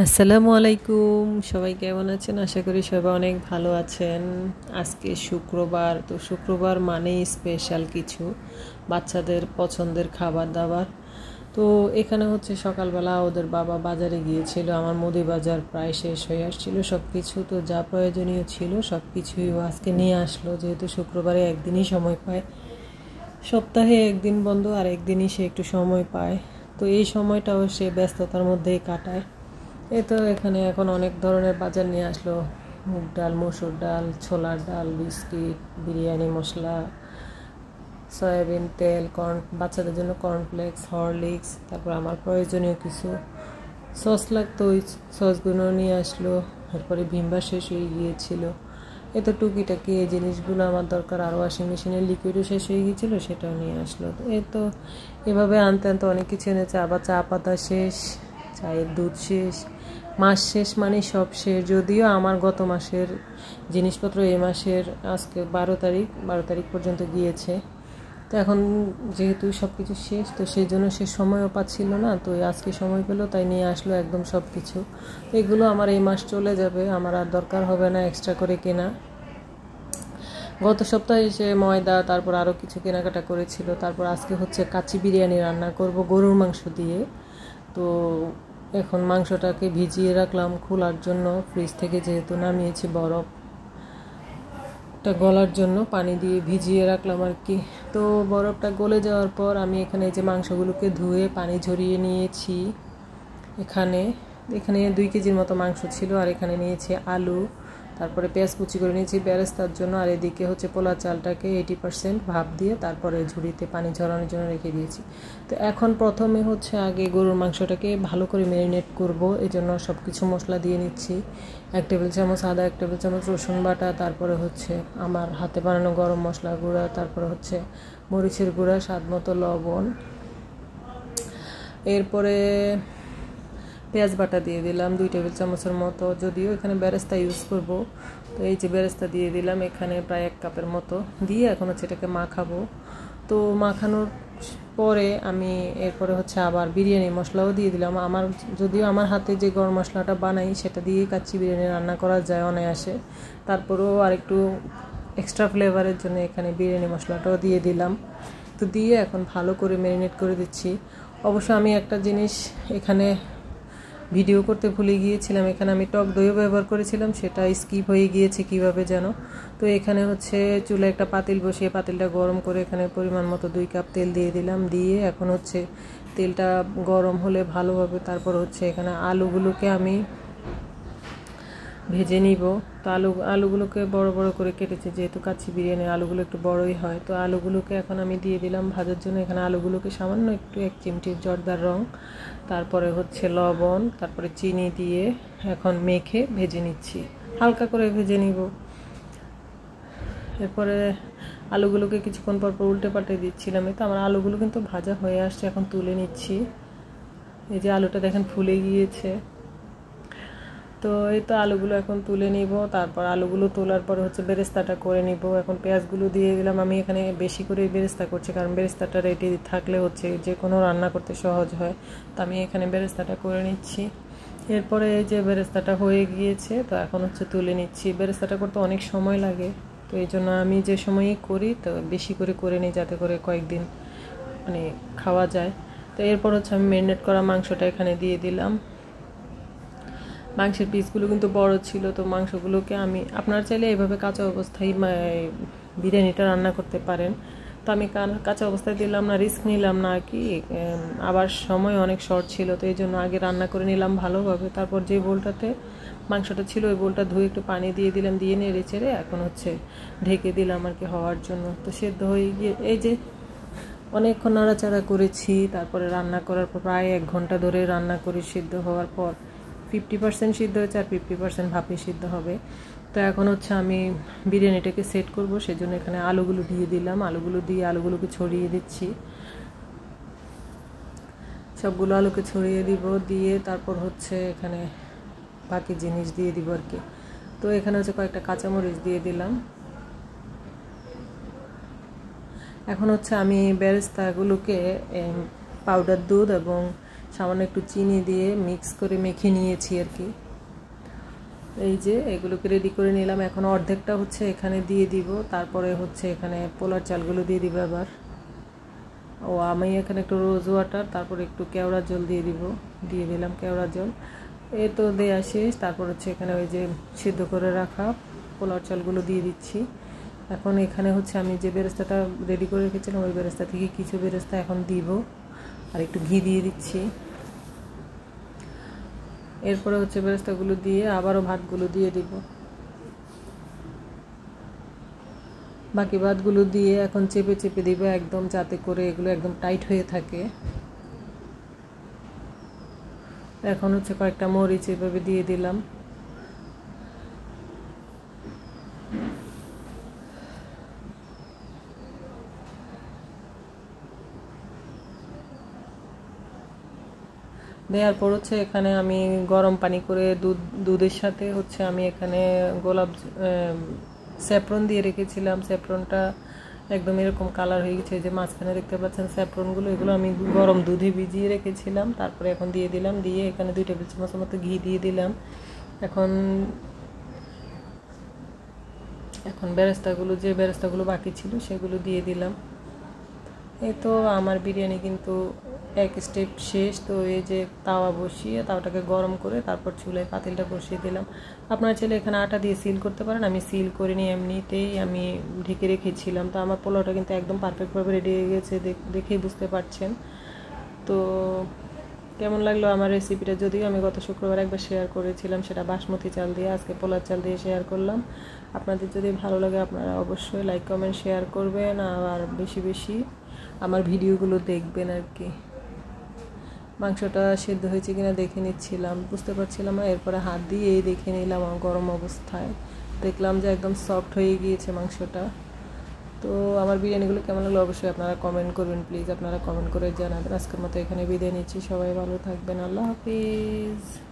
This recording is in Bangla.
আসসালামু আলাইকুম, সবাই কেমন আছেন? আশা করি সবাই অনেক ভালো আছেন। আজকে শুক্রবার, তো শুক্রবার মানেই স্পেশাল কিছু বাচ্চাদের পছন্দের খাবার দাবার। তো এখানে হচ্ছে সকালবেলা ওদের বাবা বাজারে গিয়েছিল, আমার মুদি বাজার প্রায় শেষ হয়ে আসছিল সব কিছু, তো যা প্রয়োজনীয় ছিল সব কিছুই ও আজকে নিয়ে আসলো। যেহেতু শুক্রবারে একদিনই সময় পায়, সপ্তাহে একদিন বন্ধ আর একদিনই সে একটু সময় পায়, তো এই সময়টাও সে ব্যস্ততার মধ্যেই কাটায়। এই তো এখানে এখন অনেক ধরনের বাজার নিয়ে আসলো, মুগ ডাল, মসুর ডাল, ছোলার ডাল, বিস্কিট, বিরিয়ানি মশলা, সয়াবিন তেল, বাচ্চাদের জন্য কর্নফ্লেক্স, হরলিক্স, তারপর আমার প্রয়োজনীয় কিছু সস লাগতো, ওই সসগুলো নিয়ে আসলো। এরপরে ভিমবার শেষ হয়ে গিয়েছিল, এ তো টুকিটাকি এই জিনিসগুলো আমার দরকার। আর ওয়াশিং মেশিনের লিকুইডও শেষ হয়ে গিয়েছিলো, সেটাও নিয়ে আসলো। তো এই তো এভাবে আনতে আনতে অনেক কিছু এনেছে। আবার চা পাতা শেষ, চায়ের দুধ শেষ, মাস শেষ মানে সব শেষ। যদিও আমার গত মাসের জিনিসপত্র এই মাসের আজকে 12 তারিখ পর্যন্ত গিয়েছে। তো এখন যেহেতু সব কিছু শেষ, তো সেই জন্য সে সময়ও পাচ্ছিল না, তো আজকে সময় পেলো তাই নিয়ে আসলো একদম সব কিছু। এগুলো আমার এই মাস চলে যাবে, আমার আর দরকার হবে না এক্সট্রা করে কেনা। গত সপ্তাহে সে ময়দা, তারপর আরও কিছু কেনাকাটা করেছিল। তারপর আজকে হচ্ছে কাচ্চি বিরিয়ানি রান্না করব গরুর মাংস দিয়ে। তো এখন মাংসটাকে ভিজিয়ে রাখলাম খোলার জন্য, ফ্রিজ থেকে যেহেতু নামিয়েছি, বরফটা গলার জন্য পানি দিয়ে ভিজিয়ে রাখলাম আর কি। তো বরফটা গলে যাওয়ার পর আমি এখানে যে মাংসগুলোকে ধুয়ে পানি ঝরিয়ে নিয়েছি। এখানে এখানে 2 কেজির মতো মাংস ছিল, আর এখানে নিয়েছি আলু, তারপরে পেঁয়াজ কুচি করে নিয়েছি বেরেস্তার জন্য, আর এদিকে হচ্ছে পোলা চালটাকে 80% ভাপ দিয়ে তারপরে ঝুড়িতে পানি ঝরানোর জন্য রেখে দিয়েছি। তো এখন প্রথমে হচ্ছে আগে গরুর মাংসটাকে ভালো করে ম্যারিনেট করব, এই জন্য সব কিছু মশলা দিয়ে নিচ্ছি। 1 টেবিল চামচ আদা, 1 টেবিল চামচ রসুন বাটা, তারপরে হচ্ছে আমার হাতে বানানো গরম মশলা গুঁড়া, তারপরে হচ্ছে মরিচের গুঁড়া, স্বাদ মতো লবণ, এরপরে পেঁয়াজ বাটা দিয়ে দিলাম 2 টেবিল চামচের মতো, যদিও এখানে বেরেস্তা ইউজ করব। তো এই যে বেরেস্তা দিয়ে দিলাম এখানে প্রায় 1 কাপের মতো দিয়ে এখন হচ্ছে এটাকে মাখাবো। তো মাখানোর পরে আমি এরপরে হচ্ছে আবার বিরিয়ানি মশলাও দিয়ে দিলাম। যদিও আমার হাতে যে গরম মশলাটা বানাই সেটা দিয়ে কাচ্চি বিরিয়ানি রান্না করা যায় অনায়াসে, তারপরেও আরেকটু এক্সট্রা ফ্লেভারের জন্য এখানে বিরিয়ানি মশলাটাও দিয়ে দিলাম। তো দিয়ে এখন ভালো করে ম্যারিনেট করে দিচ্ছি। অবশ্য আমি একটা জিনিস এখানে ভিডিও করতে ভুলে গিয়েছিলাম, এখানে আমি টক দইও ব্যবহার করেছিলাম, সেটা স্কিপ হয়ে গিয়েছে কিভাবে যেন। তো এখানে হচ্ছে চুলায় একটা পাতিল বসিয়ে পাতিলটা গরম করে এখানে পরিমাণ মতো 2 কাপ তেল দিয়ে দিলাম। দিয়ে এখন হচ্ছে তেলটা গরম হলে ভালোভাবে তারপর হচ্ছে এখানে আলুগুলোকে আমি ভেজে নিব। তো আলুগুলোকে বড় বড় করে কেটেছি, যেহেতু কাচ্চি বিরিয়ানির আলুগুলো একটু বড়ই হয়। তো আলুগুলোকে এখন আমি দিয়ে দিলাম ভাজার জন্য। এখানে আলুগুলোকে সামান্য একটু 1 চিমটির জর্দার রং, তারপরে হচ্ছে লবণ, তারপরে চিনি দিয়ে এখন মেখে ভেজে নিচ্ছি, হালকা করে ভেজে নিব। এরপরে আলুগুলোকে কিছুক্ষণ পর উল্টে পাল্টে দিচ্ছিলাম। তো আমার আলুগুলো কিন্তু ভাজা হয়ে আসছে, এখন তুলে নিচ্ছি। এই যে আলুটা দেখেন ফুলে গিয়েছে। তো এই তো আলুগুলো এখন তুলে নিব। তারপর আলুগুলো তোলার পরে হচ্ছে বেরেস্তাটা করে নিব। এখন পেঁয়াজগুলো দিয়ে দিলাম। আমি এখানে বেশি করে বেরেস্তা করছি, কারণ বেরেস্তাটা রেডি থাকলে হচ্ছে যে কোনো রান্না করতে সহজ হয়। তো আমি এখানে বেরেস্তাটা করে নিচ্ছি। এরপরে এই যে বেরেস্তাটা হয়ে গিয়েছে, তো এখন হচ্ছে তুলে নিচ্ছি। বেরেস্তাটা করতে অনেক সময় লাগে, তো এই জন্য আমি যে সময়ই করি তো বেশি করে নিই, যাতে করে কয়েকদিন মানে খাওয়া যায়। তো এরপর হচ্ছে আমি ম্যারিনেট করা মাংসটা এখানে দিয়ে দিলাম। মাংসের পিসগুলো কিন্তু বড় ছিল, তো মাংসগুলোকে আপনারা চাইলে এইভাবে কাঁচা অবস্থায় বিরিয়ানিটা রান্না করতে পারেন। তো আমি কাঁচা অবস্থায় দিলাম না, রিস্ক নিলাম না আর কি। আবার সময় অনেক শর্ট ছিল, তো এই জন্য আগে রান্না করে নিলাম ভালোভাবে। তারপর যে বোলটাতে মাংসটা ছিল ওই বোলটা ধুয়ে একটু পানি দিয়ে দিলাম, দিয়ে নেড়ে চেড়ে এখন হচ্ছে ঢেকে দিলাম আর কি হওয়ার জন্য। তো সেদ্ধ হয়ে গিয়ে এই যে অনেকক্ষণ নাড়াচাড়া করেছি। তারপরে রান্না করার পর প্রায় 1 ঘন্টা ধরে রান্না করি। সিদ্ধ হওয়ার পর 50% সিদ্ধ হয়েছে, আর 50% ভাপে সিদ্ধ হবে। তো এখন হচ্ছে আমি বিরিয়ানিটাকে সেট করব, সেজন্য এখানে আলুগুলো দিয়ে দিলাম। আলুগুলোকে ছড়িয়ে দিচ্ছি, সবগুলো আলুকে ছড়িয়ে দিব। দিয়ে তারপর হচ্ছে এখানে বাকি জিনিস দিয়ে দিব আর কি। তো এখানে হচ্ছে কয়েকটা কাঁচামরিচ দিয়ে দিলাম। এখন হচ্ছে আমি বেরেস্তাগুলোকে পাউডার দুধ এবং সামান্য একটু চিনি দিয়ে মিক্স করে মেখে নিয়েছি আর কি। এই যে এগুলোকে রেডি করে নিলাম। এখন অর্ধেকটা হচ্ছে এখানে দিয়ে দিব, তারপরে হচ্ছে এখানে পোলার চালগুলো দিয়ে দিব আবার। আমি এখানে একটু রোজ ওয়াটার, তারপরে একটু কেওড়া জল দিয়ে দিলাম কেওড়া জল। এ তো দেওয়া শেষ। তারপর হচ্ছে এখানে ওই যে সিদ্ধ করে রাখা পোলার চালগুলো দিয়ে দিচ্ছি। এখন এখানে হচ্ছে আমি যে বেরেস্তাটা রেডি করে রেখেছিলাম ওই বেরেস্তা থেকে কিছু বেরেস্তা এখন দিব, আর একটু ঘি দিয়ে দিচ্ছি। এরপরে হচ্ছে বেরেস্তাগুলো দিয়ে আবারও ভাতগুলো দিয়ে দিব। বাকি ভাতগুলো দিয়ে এখন চেপে চেপে দিব একদম, যাতে করে এগুলো একদম টাইট হয়ে থাকে। এখন হচ্ছে কয়েকটা মরিচ এভাবে দিয়ে দিলাম। দেওয়ার পর হচ্ছে এখানে আমি গরম পানি করে দুধের সাথে হচ্ছে আমি এখানে স্যাফরন দিয়ে রেখেছিলাম। স্যাফরনটা একদম এরকম কালার হয়ে গেছে, যে মাঝখানে দেখতে পাচ্ছেন স্যাফরনগুলো, এগুলো আমি গরম দুধে ভিজিয়ে রেখেছিলাম। তারপরে এখন দিয়ে দিলাম, দিয়ে এখানে 2 টেবিল চামচের মতো ঘি দিয়ে দিলাম। এখন যে বেরেস্তাগুলো বাকি ছিল সেগুলো দিয়ে দিলাম। এই তো আমার বিরিয়ানি কিন্তু এক স্টেপ শেষ। তো এই যে তাওয়াটাকে গরম করে তারপর চুলায় পাতিলটা বসিয়ে দিলাম। আপনার ছেলে এখানে আটা দিয়ে সিল করতে পারেন, আমি সিল করিনি, এমনিতেই আমি ঢেকে রেখেছিলাম। তো আমার পোলাওটা কিন্তু একদম পারফেক্টভাবে রেডি হয়ে গেছে, দেখেই বুঝতে পারছেন। তো কেমন লাগলো আমার রেসিপিটা? যদিও আমি গত শুক্রবার একবার শেয়ার করেছিলাম, সেটা বাসমতি চাল দিয়ে, আজকে পোলার চাল দিয়ে শেয়ার করলাম। আপনাদের যদি ভালো লাগে আপনারা অবশ্যই লাইক কমেন্ট শেয়ার করবেন, আর বেশি বেশি আমার ভিডিওগুলো দেখবেন আর কি। মাংসটা সেদ্ধ হয়েছে কিনা দেখে নিচ্ছিলাম, বুঝতে পারছিলাম না। এরপরে হাত দিয়েই দেখে নিলাম গরম অবস্থায়, দেখলাম যে একদম সফট হয়ে গিয়েছে মাংসটা। তো আমার বিরিয়ানিগুলো কেমন লাগলো অবশ্যই আপনারা কমেন্ট করবেন, প্লিজ আপনারা কমেন্ট করে জানাবেন। আজকের মতো এখানে বিদায় নিচ্ছি, সবাই ভালো থাকবেন, আল্লাহ হাফিজ।